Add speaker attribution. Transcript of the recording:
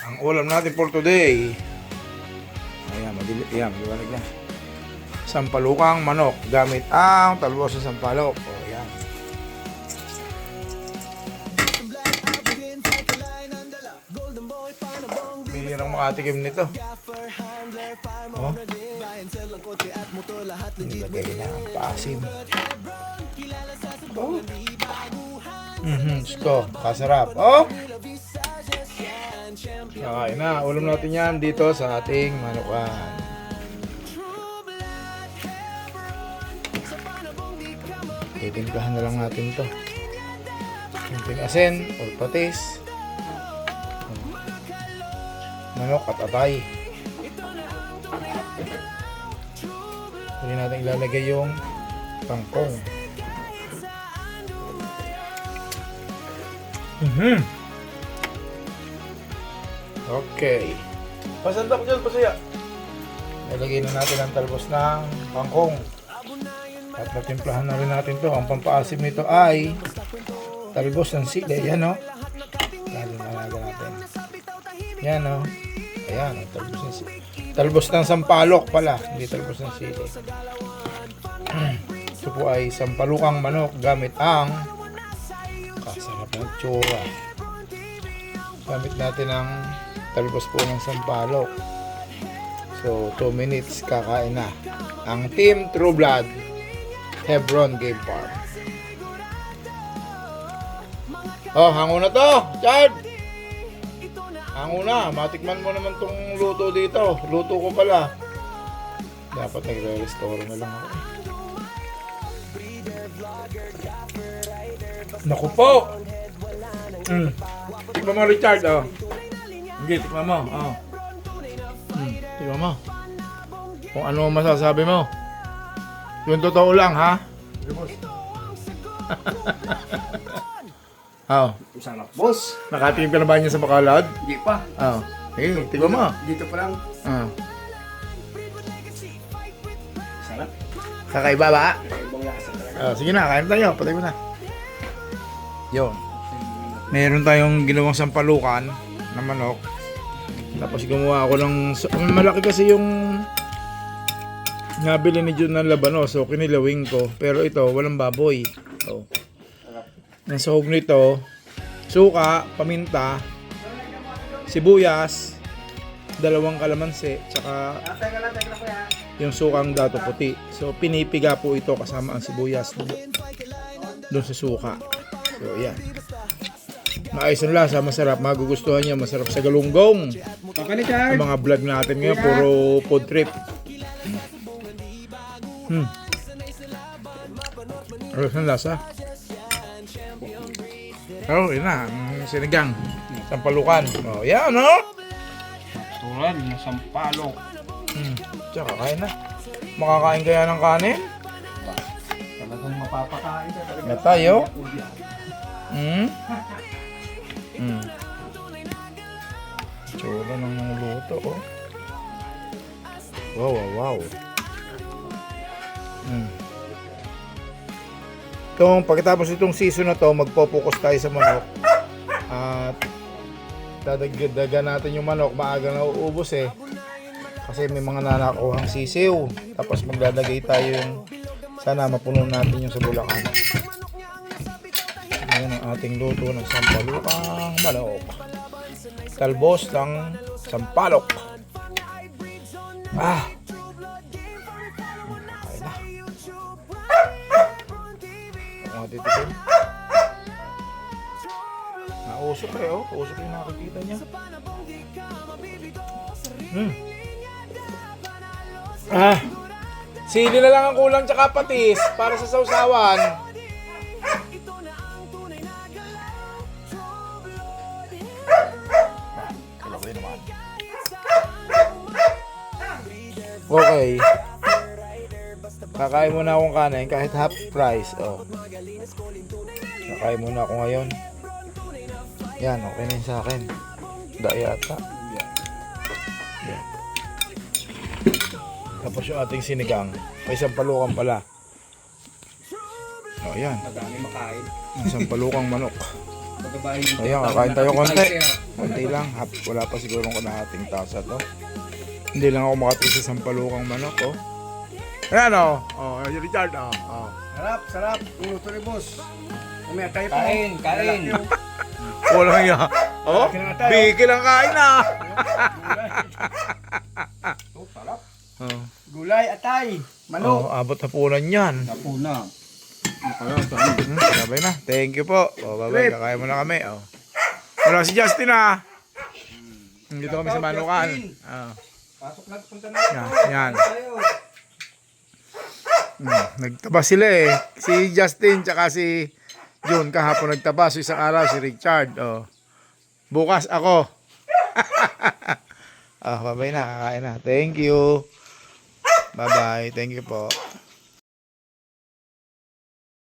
Speaker 1: Ang ulam natin for today. Ayan, maliwanag na. Sampalukang manok gamit ang talbos ng sampalok. O, ayan. Bihirang makatikim nito. Oh. Nilagay na ang paasim. Oh. Gusto, kasarap. Oh! Kakain na. Ulam natin yan dito sa ating manukan. Titimplahan na lang natin to. Kunting asin or patis. Manok at atay. Hindi natin ilalagay yung kangkong. Okay. Pasandak dyan, pasaya. Nalagay na natin ang talbos ng kangkong. At natimplahan na rin natin to. Ang pampaasim nito ay talbos ng sili. Yan o. Lalaga natin. Yan o. Ayan, talbos ng sili. Talbos ng sampalok pala. Hindi talbos ng sili. Ito po ay sampalukang manok gamit ang kasarap ng tsura. Gamit natin ang talbos po ng sampalok. So, 2 minutes kakain na. Ang Team True Blood Hebron Game Park. Oh, hango na to, Chad! Hango na, matikman mo naman tong luto dito. Luto ko pala. Dapat nagre-restore na lang ako. Naku po! Tikman mo, Richard, oh. Hindi, tikman mo, oh. Tikman mo. Kung ano masasabi mo. Yung totoo lang, ha? Oh.
Speaker 2: Sarap, boss.
Speaker 1: Nakatingin ka na ba niya sa bakalad?
Speaker 2: Hindi pa.
Speaker 1: Oh. Eh, tignan mo.
Speaker 2: Dito pa lang.
Speaker 1: Oh.
Speaker 2: Sarap.
Speaker 1: Kakaiba ba?
Speaker 2: Ibang lasa talaga.
Speaker 1: Oh, sige na, kain tayo. Patay mo na. Yun. Meron tayong ginawang sampalukan na manok. Tapos gumawa ako ng... malaki kasi yung... nabili ni Jun ng labanos, so kinilawing ko. Pero ito, walang baboy. So, ang sahog nito, suka, paminta, sibuyas, 2 kalamansi, tsaka yung sukang dato puti. So, pinipiga po ito kasama ang sibuyas doon sa suka. So, yan. Maayos ang lasa, masarap, magugustuhan niya, masarap sa galunggong. Ang mga vlog natin ngayon, puro food trip. Ayos ang lasa. Oh, yun na, sinigang. Sampalukan. Oh, yan, no?
Speaker 2: Tulad ng sampalok.
Speaker 1: Tsaka, kain na. Makakain kaya ng kanin?
Speaker 2: Talagang mapapakain ka talaga.
Speaker 1: Na tayo? Tsura ng luto, oh. Wow, wow, wow. Pagkatapos itong season na to, magpo-focus tayo sa manok. At dadagdagan natin yung manok, maaga na uubos eh. Kasi may mga nanakuhang sisiw. Tapos maglalagay tayo yung sana mapuno natin yung sa Bulacan. Ayan ang ating luto ng sampalukang manok. Talbos ng sampalok. Ah! Kain na. Ang titikim. Nausok eh, oh. Usok yung nakikita niya. Ah! Sili na lang ang kulang tsaka patis para sa sausawan. Okay. Kakain muna akong kanin kahit half price. Oh. Kakain muna ako ngayon. Yan, okay na yun sa akin. Dayata. Yan. Tapos yung ating sinigang. May isang palukan pala. Oh, yan.
Speaker 2: Madami makain.
Speaker 1: Isang palukang manok.
Speaker 2: pagbabae ng
Speaker 1: Ayan, kakain tayo konti. Konti lang. Wala pa sigurong kalahating tasa to. Hindi lang ako makatry sa sampalukang manok, oh. Ayan, oh. Oh, Richard, oh. Oh.
Speaker 2: Sarap, sarap. Luto ni boss. Kumaya tayo pa.
Speaker 3: Kain.
Speaker 1: Walang yan. Oh, bigil ang kain, ah.
Speaker 2: Oh, sarap.
Speaker 1: Oh.
Speaker 2: Gulay, atay, manok.
Speaker 1: Oh, abot na punan yan.
Speaker 2: Napuna.
Speaker 1: Sabay na. Thank you po. Oh, bye-bye. Kakain mo na kami, oh. Wala si Justin, ah. Dito kami sa Manukan. Oh.
Speaker 2: Pasok na, punta na.
Speaker 1: Yan. Nagtaba sila eh. Si Justin tsaka si June kahapon nagtaba. So isang araw si Richard. Oh. Bukas ako. Bye-bye na. Kakain na. Thank you. Bye-bye. Thank you po.